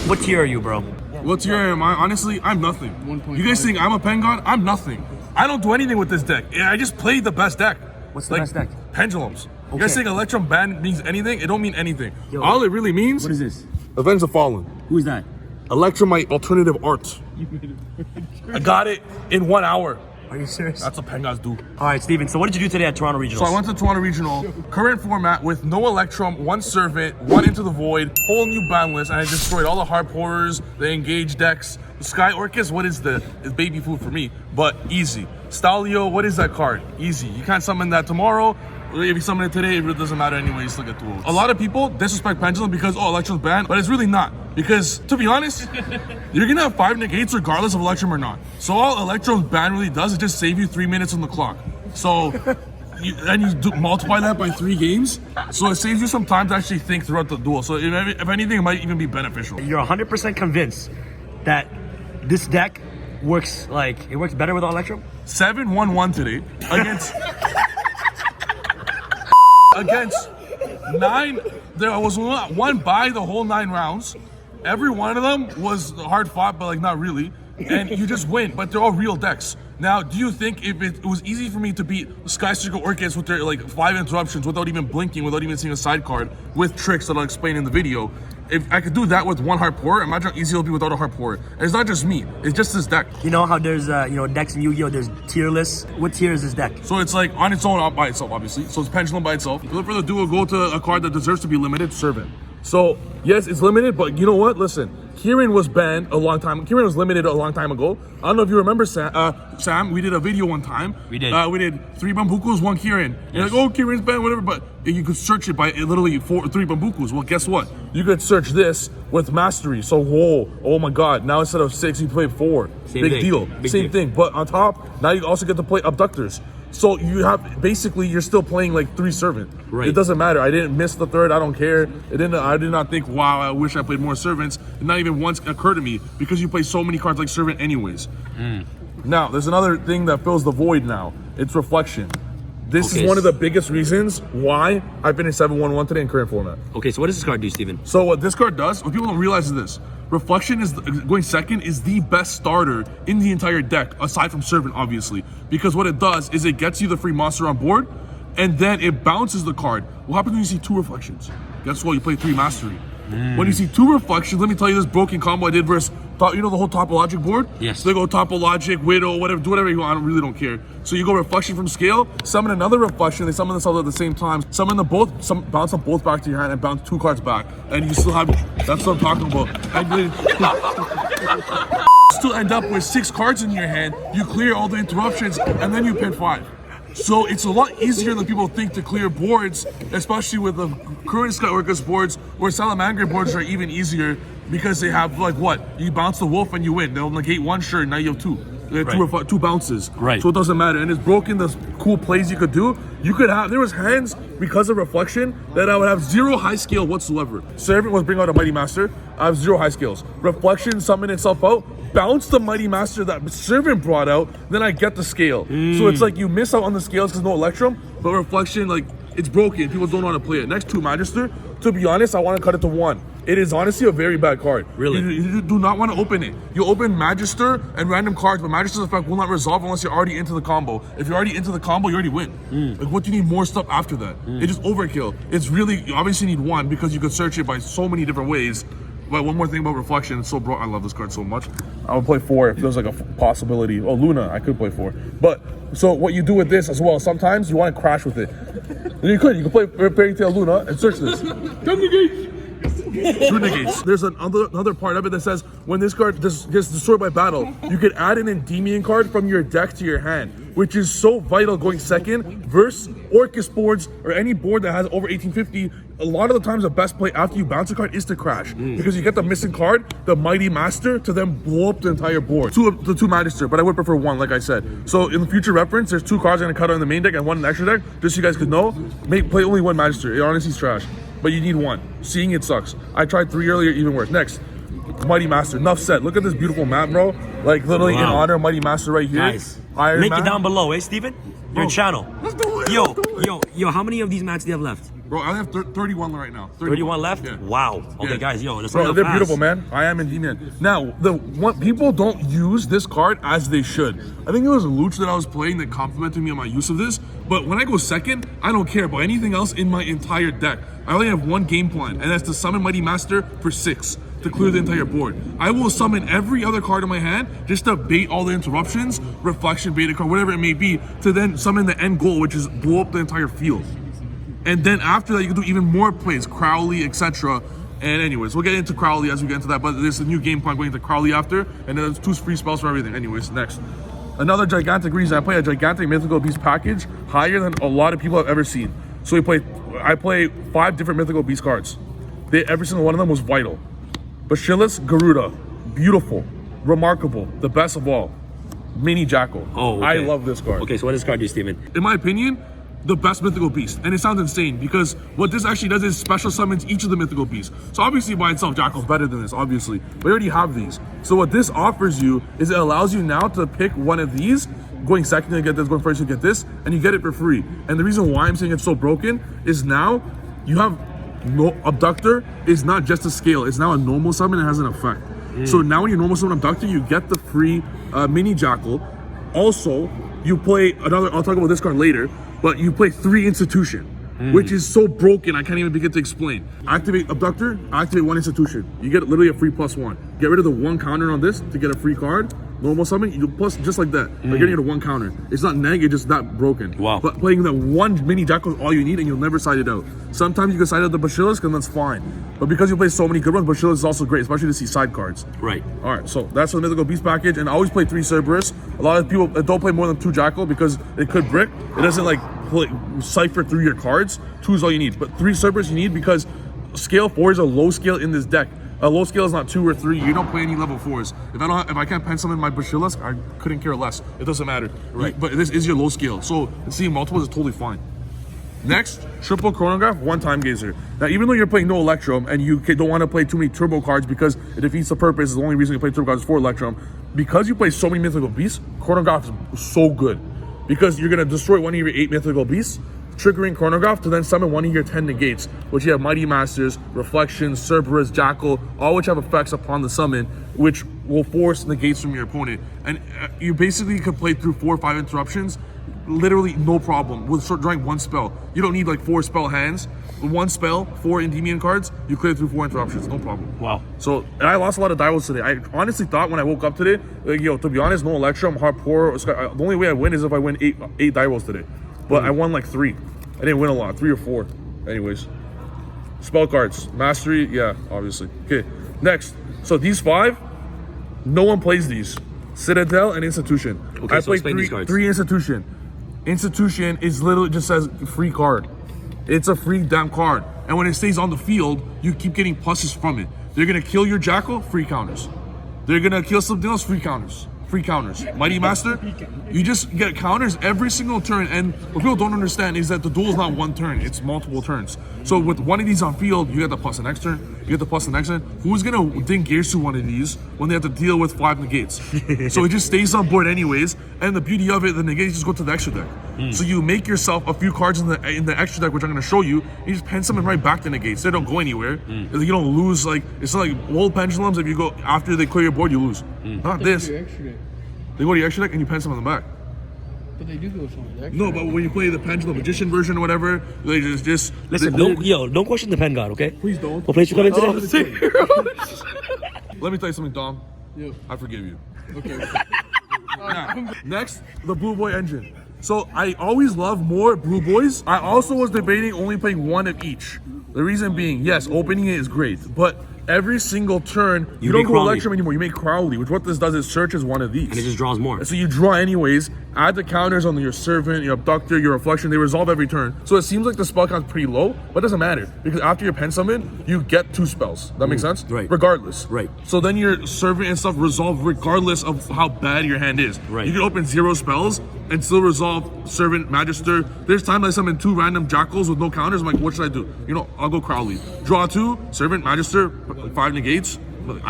What tier are you, bro? What tier am I? Honestly, I'm nothing. You guys think I'm a pen god? I'm nothing. I don't do anything with this deck. I just played the best deck. What's the best deck? Pendulums. Okay. You guys think Electrum ban means anything? It don't mean anything. Yo, all it really means... What is this? Avenge the Fallen. Who is that? Electrumite alternative art. I got it in 1 hour. Are you serious? That's what pen gods do. All right, Steven, so what did you do today at Toronto Regionals? So I went to Toronto Regional, current format with no Electrum, 1 Servant, 1 Into the Void, whole new ban list, and I destroyed all the hard pourers, the engage decks. Sky Orcus, what is it's baby food for me, but easy. Stalio, what is that card? Easy. You can't summon that tomorrow. If you summon it today, it really doesn't matter anyway, you still get duels. A lot of people disrespect Pendulum because, oh, Electrum's banned, but it's really not. Because, to be honest, you're gonna have 5 negates regardless of Electrum or not. So all Electrum's ban really does is just save you 3 minutes on the clock. So, you multiply that by 3 games, so it saves you some time to actually think throughout the duel. So if anything, it might even be beneficial. You're 100% convinced that this deck works better with Electrum? 7-1-1 today against... against 9, there was one by the whole 9 rounds. Every one of them was hard fought, but like not really. And you just win, but they're all real decks. Now, do you think if it was easy for me to beat Sky Circle Orcus with their like 5 interruptions without even blinking, without even seeing a side card, with tricks that I'll explain in the video, if I could do that with 1 hard pour, imagine how easy it'll be without a hard pour. And it's not just me, it's just this deck. You know how there's decks in Yu-Gi-Oh, there's tier lists? What tier is this deck? So it's like on its own, by itself, obviously. So it's Pendulum by itself. Look for the duo, go to a card that deserves to be limited, Servant. So yes, it's limited, but you know what? Listen, Kieran was banned a long time. Kieran was limited a long time ago. I don't know if you remember, Sam. We did a video one time. We did. We did 3 Bambukus, 1 Kieran. Yes. You're like, oh, Kieran's banned, whatever. But you could search it by literally 3 Bambukus. Well, guess what? You could search this with Mastery. So whoa, oh my God! Now instead of 6, you play 4. Big deal. Same thing. But on top, now you also get to play Abductors. So you have basically you're still playing like 3 Servant. Right. It doesn't matter. I didn't miss the 3rd. I don't care. I did not think, wow, I wish I played more Servants. It not even once occurred to me because you play so many cards like Servant anyways. Now there's another thing that fills the void now. It's Reflection. This is one of the biggest reasons why I finished 7-1-1 today in current format. Okay, so what does this card do, Steven? So what this card does, what people don't realize is this. Reflection is going second is the best starter in the entire deck, aside from Servant, obviously. Because what it does is it gets you the free monster on board, and then it bounces the card. What happens when you see 2 Reflections? Guess what? You play 3 Mastery. When you see 2 Reflections, let me tell you this broken combo I did versus, you know the whole Topologic board? Yes. So they go Topologic, Widow, whatever, do whatever you want, I really don't care. So you go Reflection from Scale, summon another Reflection, they summon themselves at the same time, summon them both, bounce them both back to your hand and bounce 2 cards back. And you still have, that's what I'm talking about. And still end up with 6 cards in your hand, you clear all the interruptions, and then you pin 5. So it's a lot easier than people think to clear boards, especially with the current Sky Orcus boards, or Salamander boards are even easier because they have like what? You bounce the wolf and you win. They'll negate 1 shirt, now you have 2. Right. 2 bounces. Right. So it doesn't matter. And it's broken the cool plays you could do. You could have, there was hands because of Reflection that I would have 0 high scale whatsoever. Servant was bring out a Mighty Master. I have 0 high scales. Reflection summon itself out, bounce the Mighty Master that Servant brought out, then I get the scale. So it's like you miss out on the scales because no Electrum, but Reflection, like, it's broken. People don't know how to play it. Next 2 Magister, to be honest, I want to cut it to 1. It is honestly a very bad card. Really? You do not want to open it. You open Magister and random cards, but Magister's effect will not resolve unless you're already into the combo. If you're already into the combo, you already win. Like, what do you need more stuff after that? It just overkill. It's really, you obviously need 1 because you could search it by so many different ways. But one more thing about Reflection, it's so broad. I love this card so much. I would play 4 if there's like a possibility. Oh, Luna, I could play 4. But, so what you do with this as well, sometimes you want to crash with it. And you could play Fairy Tail Luna and search this. 2 negates. There's another part of it that says when this card gets destroyed by battle, you can add an Endymion card from your deck to your hand, which is so vital going second versus Orcus boards or any board that has over 1850. A lot of the times the best play after you bounce a card is to crash because you get the missing card, the Mighty Master, to then blow up the entire board. 2 Magister, but I would prefer 1, like I said. So in the future reference, there's 2 cards I'm gonna cut on the main deck and 1 in the extra deck, just so you guys could know. Play only 1 Magister. It honestly is trash. But you need 1. Seeing it sucks. I tried 3 earlier, even worse. Next, Mighty Master. Enough said. Look at this beautiful map, bro. Like literally in honor of Mighty Master right here. Nice. Iron Link Man. it down below, eh, Steven? Your channel. Let's do it. Yo, how many of these mats do you have left? Bro, I have 31 right now. 31 left? Yeah. Wow. Okay, Yeah. guys, let's Bro, go they're fast. beautiful, man. I am Endymion. Now, people don't use this card as they should. I think it was Luch that I was playing that complimented me on my use of this. But when I go second, I don't care about anything else in my entire deck. I only have one game plan, and that's to summon Mighty Master for 6 to clear the entire board. I will summon every other card in my hand just to bait all the interruptions, reflection, beta card, whatever it may be, to then summon the end goal, which is blow up the entire field. And then after that, you can do even more plays, Crowley, etc. And anyways, we'll get into Crowley as we get into that, but there's a new game plan going into Crowley after, and then there's 2 free spells for everything. Anyways, next. Another gigantic reason I play a gigantic Mythical Beast package higher than a lot of people have ever seen. So I play 5 different Mythical Beast cards. Every single one of them was vital. Basilisk Garuda, beautiful, remarkable, the best of all. Mini Jackal. Oh, okay. I love this card. Okay, so what does this card do, Steven? In my opinion, the best Mythical Beast. And it sounds insane because what this actually does is special summons each of the Mythical Beasts. So obviously by itself, Jackal's better than this, obviously. But you already have these. So what this offers you is it allows you now to pick one of these. Going second, you get this. Going first, you get this. And you get it for free. And the reason why I'm saying it's so broken is now you have no Abductor is not just a scale. It's now a normal summon and has an effect. So now when you normal summon Abductor, you get the free Mini Jackal. Also, you play another, I'll talk about this card later, but you play 3 Institution, which is so broken, I can't even begin to explain. Activate Abductor, activate 1 Institution. You get literally a free +1. Get rid of the 1 counter on this to get a free card. Normal summon, you plus just like that. Like getting rid of 1 counter. It's not neg, it's just that broken. Wow. But playing that 1 Mini Jackal is all you need and you'll never side it out. Sometimes you can side out the Basilisk and that's fine. But because you play so many good ones, Basilisk is also great, especially to see side cards. Right. Alright, so that's the Mythical Beast package, and I always play 3 Cerberus. A lot of people don't play more than 2 Jackal because it could brick. It doesn't like cipher through your cards. 2 is all you need, but 3 Cerberus you need because scale 4 is a low scale in this deck. A low scale is not 2 or 3. You don't play any level 4s. If I can't pen summon my Basilisk, I couldn't care less. It doesn't matter. Right. But this is your low scale, so seeing multiples is totally fine. Next, triple Chronograph, 1 Time Gazer. Now, even though you're playing no Electrum and you don't want to play too many turbo cards because it defeats the purpose, the only reason you play turbo cards is for Electrum. Because you play so many Mythical Beasts, Chronograph is so good. Because you're going to destroy one of your 8 Mythical Beasts, triggering Chronograph to then summon one of your 10 negates, which you have Mighty Masters, Reflections, Cerberus, Jackal, all which have effects upon the summon, which will force negates from your opponent. And you basically can play through 4 or 5 interruptions literally no problem with drawing 1 spell. You don't need like 4 spell hands. 1 spell, 4 Endymion cards, you clear through 4 interruptions, no problem. Wow. So, and I lost a lot of Duellists today. I honestly thought when I woke up today, like, to be honest, no Electrum, hard poor. The only way I win is if I win 8 Duellists today. But I won like 3. I didn't win a lot, 3 or 4. Anyways. Spell cards, Mastery, yeah, obviously. Okay, next. So these 5, no one plays these. Citadel and Institution. Okay, I so played explain these cards. 3 Institution. Institution is literally just says free card. It's a free damn card. And when it stays on the field, you keep getting pluses from it. They're gonna kill your Jackal, free counters. They're gonna kill something else, free counters. Free counters. Mighty Master, you just get counters every single turn. And what people don't understand is that the duel is not 1 turn, it's multiple turns. So with one of these on field, you get the plus the next turn, you get the plus the next turn. Who's gonna ding gears to one of these when they have to deal with 5 negates? So it just stays on board anyways. And the beauty of it, the negates just go to the extra deck. So you make yourself a few cards in the extra deck, which I'm gonna show you. You just pen summon right back the negates. They don't go anywhere. You don't lose. Like, it's not like old pendulums. If you go after they clear your board, you lose. Not this. They go to your extra deck and you pen summon them back. But they do go to the extra. No, but when you play the Pendulum Magician version or whatever, they just Listen, don't question the pen god, okay? Please don't. What place you come in today? Let me tell you something, Dom. Yeah. I forgive you. Okay. Now, next, the Blue Boy engine. So I always love more Blue Boys. I also was debating only playing 1 of each. The reason being, yes, opening it is great, but every single turn, you don't go Electrum anymore, you make Crowley, which what this does is searches one of these. And it just draws more. So you draw anyways, add the counters on your Servant, your Abductor, your Reflection, they resolve every turn. So it seems like the spell count's pretty low, but it doesn't matter, because after your pen summon, you get 2 spells. That makes sense? Right. Regardless. Right. So then your Servant and stuff resolve regardless of how bad your hand is. Right. You can open 0 spells and still resolve Servant, Magister. There's times I summon 2 random Jackals with no counters. I'm like, what should I do? You know, I'll go Crowley. Draw 2, Servant, Magister, 5 negates.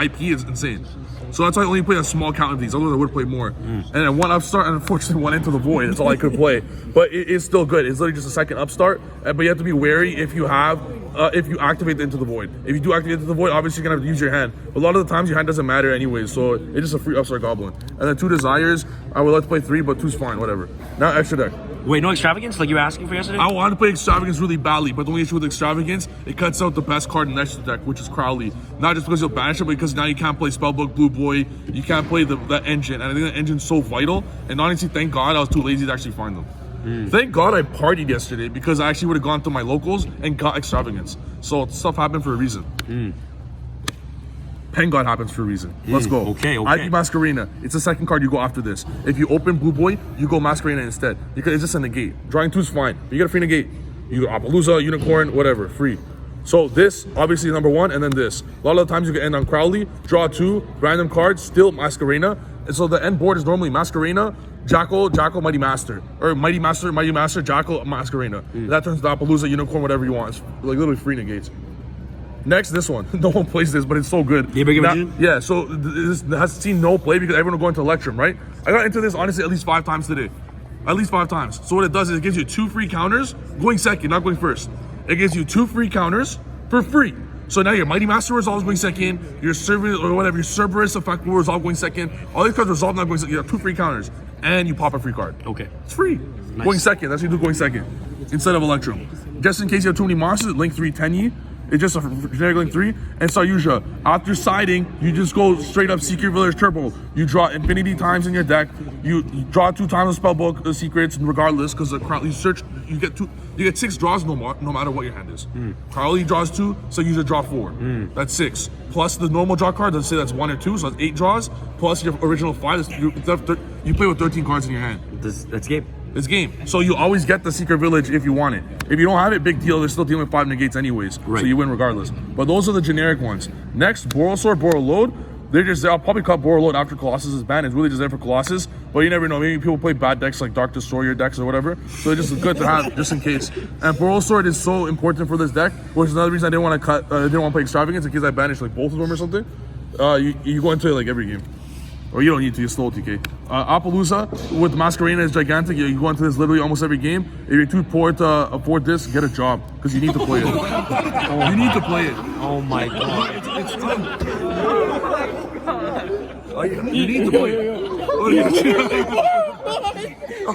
IP is insane. So that's why I only play a small count of these. Otherwise, I would play more. And then one upstart, and unfortunately, one into the void. That's all I could play. But it is still good. It's literally just a second upstart. But you have to be wary if you activate the into the void. If you do activate into the void, obviously you're gonna have to use your hand. But a lot of the times your hand doesn't matter anyway. So it's just a free upstart goblin. And then 2 desires. I would like to play 3, but 2's fine. Whatever. Now extra deck. Wait, no extravagance like you were asking for yesterday? I wanted to play extravagance really badly, but the only issue with extravagance, it cuts out the best card in the extra deck, which is Crowley. Not just because you'll banish it, but because now you can't play Spellbook, Blue Boy, you can't play the engine, and I think the engine's so vital. And honestly, thank God I was too lazy to actually find them. Thank God I partied yesterday because I actually would have gone through my locals and got extravagance. So stuff happened for a reason. Pen God happens for a reason. Let's go. Okay. IP Masquerena. It's the second card you go after this. If you open Blue Boy, you go Masquerena instead. Because it's just a negate. Drawing 2's fine. But you get a free negate. You go Appaloosa, Unicorn, whatever. Free. So this, obviously number 1, and then this. A lot of the times you can end on Crowley, draw 2, random cards, still Masquerena. And so the end board is normally Masquerena, Jackal, Mighty Master. Or Mighty Master, Jackal, Masquerena. That turns to Appaloosa, Unicorn, whatever you want. It's like literally free negates. Next, this one. No one plays this, but it's so good. Yeah, so this has seen no play because everyone will go into Electrum, right? I got into this, honestly, at least 5 times today. At least 5 times. So what it does is it gives you 2 free counters, going second, not going first. It gives you 2 free counters for free. So now your Mighty Master Resolve is going second, your Cerberus, or whatever, your Cerberus Effect will Resolve going second. All these cards Resolve not going second. You have 2 free counters, and you pop a free card. Okay. It's free. Nice. Going second, that's what you do going second, instead of Electrum. Just in case you have too many monsters, Link 3 Tenyi. It's just a generic Link 3. And Sayusha, after siding, you just go straight up Secret Village Turbo. You draw infinity times in your deck. You draw 2 times the Spellbook, the secrets, regardless, because you search, you get 6 draws no matter what your hand is. Carly draws 2, Sayusha draw 4. That's 6. Plus the normal draw card, let's say that's 1 or 2, so that's 8 draws. Plus your original 5, you play with 13 cards in your hand. That's game. It's game. So you always get the Secret Village if you want it. If you don't have it, big deal. They're still dealing with 5 negates anyways. Right. So you win regardless. But those are the generic ones. Next, Borrowsword, Borrowload. I'll probably cut Borrowload after Colossus is banned. It's really just there for Colossus. But you never know. Maybe people play bad decks like Dark Destroyer decks or whatever. So it's just good to have just in case. And Borrowsword is so important for this deck, which is another reason I didn't want to cut. I didn't want to play Extravagance in case I banished like both of them or something. You go into it like every game. Or you don't need to, you're slow, TK. Appaloosa with Masquerena is gigantic. You go into this literally almost every game. If you're too poor to afford this, get a job. Because you need to play it. You need to play it. Oh my God. It's fun. You need to play it.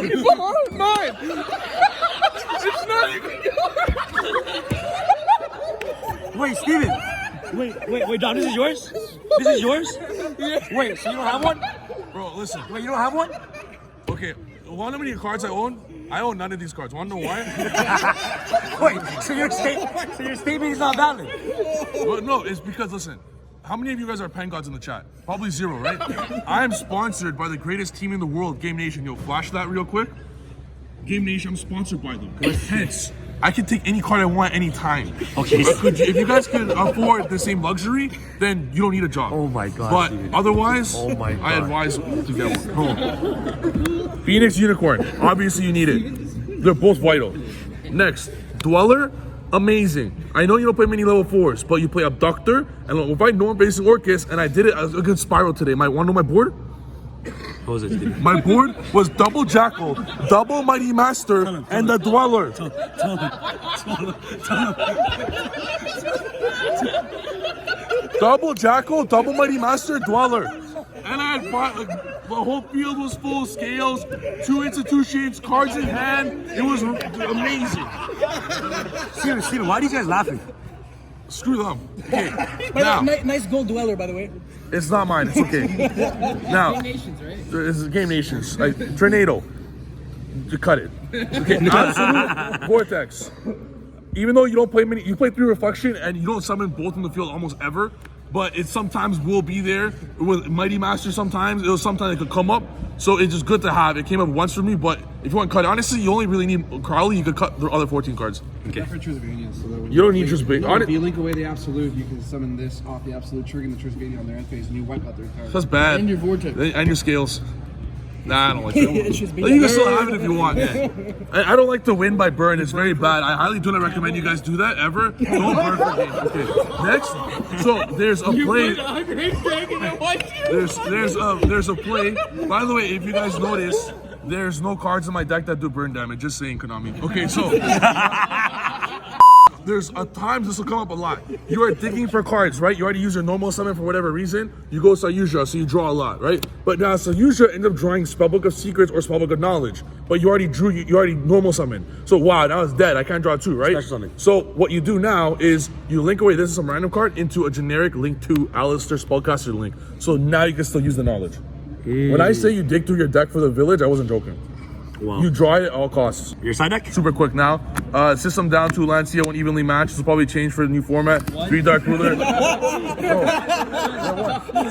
It's not mine. It's not even yours. Wait, Steven. Wait, Dom, this is yours? This is yours? Yeah. Wait, so you don't have one? Bro, listen. Wait, you don't have one? Okay, want to know how many cards I own? I own none of these cards. Want to know why? Wait, so your statement is not valid? Well, no, it's because, listen, how many of you guys are Pen Gods in the chat? Probably 0, right? I am sponsored by the greatest team in the world, Game Nation. Yo, flash that real quick. Game Nation, I'm sponsored by them. Hence, I can take any card I want anytime. Okay. If you guys could afford the same luxury, then you don't need a job. Oh my God. But Steven. Otherwise, I advise to get one. Phoenix Unicorn, obviously you need it. They're both vital. Next, Dweller, amazing. I know you don't play many level 4s, but you play Abductor, and if I know I'm facing Orcus, and I did it as a good Spiral today. Want to know my board? What was it, Steven? My board was double Jackal, double Mighty Master, and the Dweller. Double Jackal, double Mighty Master, Dweller. And I had the whole field was full of scales, 2 institutions, cards in hand. It was amazing. Steven, why are these guys laughing? Screw them. Okay, now. Nice gold Dweller, by the way. It's not mine, it's okay. Now, Game Nations, right? This is Game Nations. Like, Tornado. You cut it. Okay, Absolute Vortex. Even though you don't play many, you play 3 Reflection and you don't summon both in the field almost ever, but it sometimes will be there. With Mighty Master sometimes, it could come up. So it's just good to have. It came up once for me, but if you want to cut, honestly, you only really need Crowley. You could cut the other 14 cards. Okay. For Trisvania, so that you don't need Trisvania. No, if you link away the Absolute, you can summon this off the Absolute, triggering the Trisvania on their end phase, and you wipe out their entire. That's bad. And your Vortex. And your scales. Nah, I don't like that. You can still have it if you want. Yeah. I don't like to win by burn. It's very bad. I highly do not recommend you guys do that ever. Don't burn for games. Okay. Next, so there's a play. There's a play. By the way, if you guys notice, there's no cards in my deck that do burn damage. Just saying, Konami. Okay, so there's times this will come up a lot. You are digging for cards, right? You already use your normal summon for whatever reason. You go Sayusha, so you draw a lot, right? But now Sayusha ends up drawing Spellbook of Secrets or Spellbook of Knowledge. But you already drew, you already normal summon. So wow, now it's dead. I can't draw two, right? Special summon. So what you do now is you link away this is some random card into a generic link to Alistair Spellcaster link. So now you can still use the knowledge. When I say you dig through your deck for the village, I wasn't joking. Wow. You draw it at all costs. Your side deck? Super quick now. System down to Lancia, one evenly matched. This will probably change for the new format. What? 3 Dark Ruler.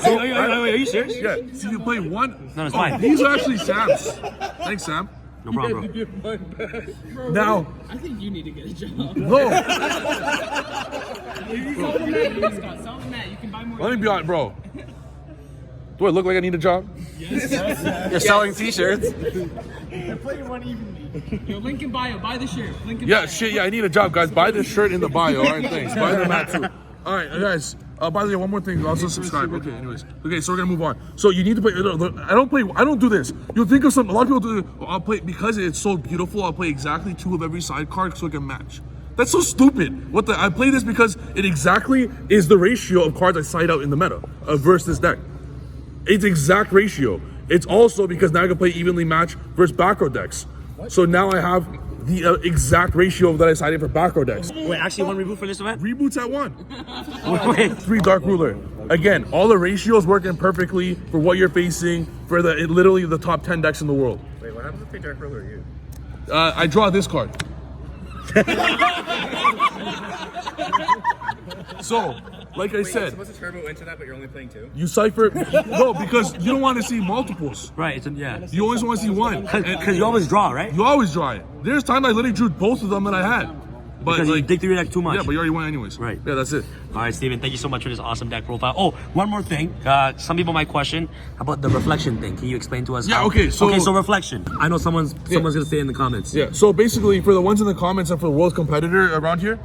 Are you serious? Yeah. So you play one. No, it's fine. These are actually Sam's. Thanks, Sam. No problem, bro. Now. I think you need to get a job. No. You can buy more. Let me be honest, bro. Do I look like I need a job? Yes. You're selling t-shirts. Yo, link in bio. Buy the shirt. Link in Yeah, bio. shit, yeah, I need a job, guys. Buy this shirt in the bio. All right, thanks. Buy the mat, too. All right, guys. By the way, one more thing. Also subscribe. Okay, anyways. Okay, so we're gonna move on. So you need to play. I don't do this. You'll think of some. A lot of people do. I'll play because it's so beautiful. I'll play exactly 2 of every side card so I can match. That's so stupid. I play this because it exactly is the ratio of cards I side out in the meta versus this deck. It's exact ratio. It's also because now I can play evenly matched versus back row decks. What? So now I have the exact ratio that I sided for back row decks. Wait, actually one reboot for this event? Reboots at 1. Wait. 3 Dark Ruler. Again, all the ratios working perfectly for what you're facing for literally the top 10 decks in the world. Wait, what happens if 3 Dark Ruler you? I draw this card. So, like I said, You're supposed to turbo into that, but you're only playing 2? you cipher. No, because you don't want to see multiples. Right, yeah. You always want to see one. Because you always draw, right? You always draw it. There's times I literally drew both of them that I had. But Because you dig through your deck too much. Yeah, but you already won anyways. Right. Yeah, that's it. All right, Steven, thank you so much for this awesome deck profile. Oh, one more thing. Some people might question about the reflection thing. Can you explain to us? Yeah, how? okay, so reflection. I know someone's gonna say in the comments. Yeah. So basically, for the ones in the comments and for the world's competitor around here.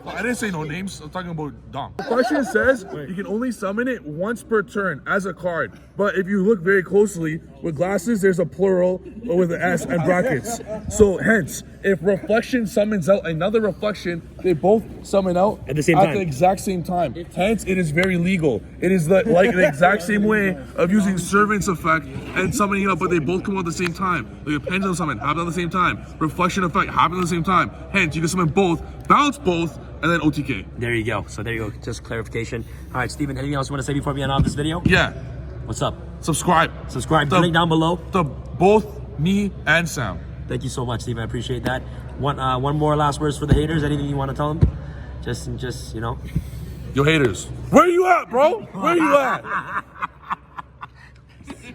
I didn't say no names. I'm talking about Dom. The question says you can only summon it once per turn as a card. But if you look very closely, with glasses, there's a plural with an S and brackets. So hence, if reflection summons out another reflection, they both summon out at the same time. At the exact same time. Hence, it is very legal. It is like the exact same way of using Servant's Effect and summoning it up, but they both come out at the same time. Like a Pendulum summon happens at the same time. Reflection Effect happens at the same time. Hence, you can summon both, bounce both, and then OTK. There you go. So there you go. Just clarification. All right, Steven, anything else you want to say before we end off this video? Yeah. What's up? Subscribe. Subscribe. Link down below. To both me and Sam. Thank you so much, Steven. I appreciate that. One more last words for the haters. Anything you want to tell them? Just you know. Yo, haters. Where you at, bro? Where you at?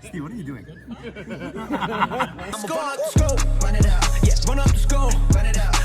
Steve, what are you doing? Run up the scope, run it out. Yeah, run up the scope, run it out.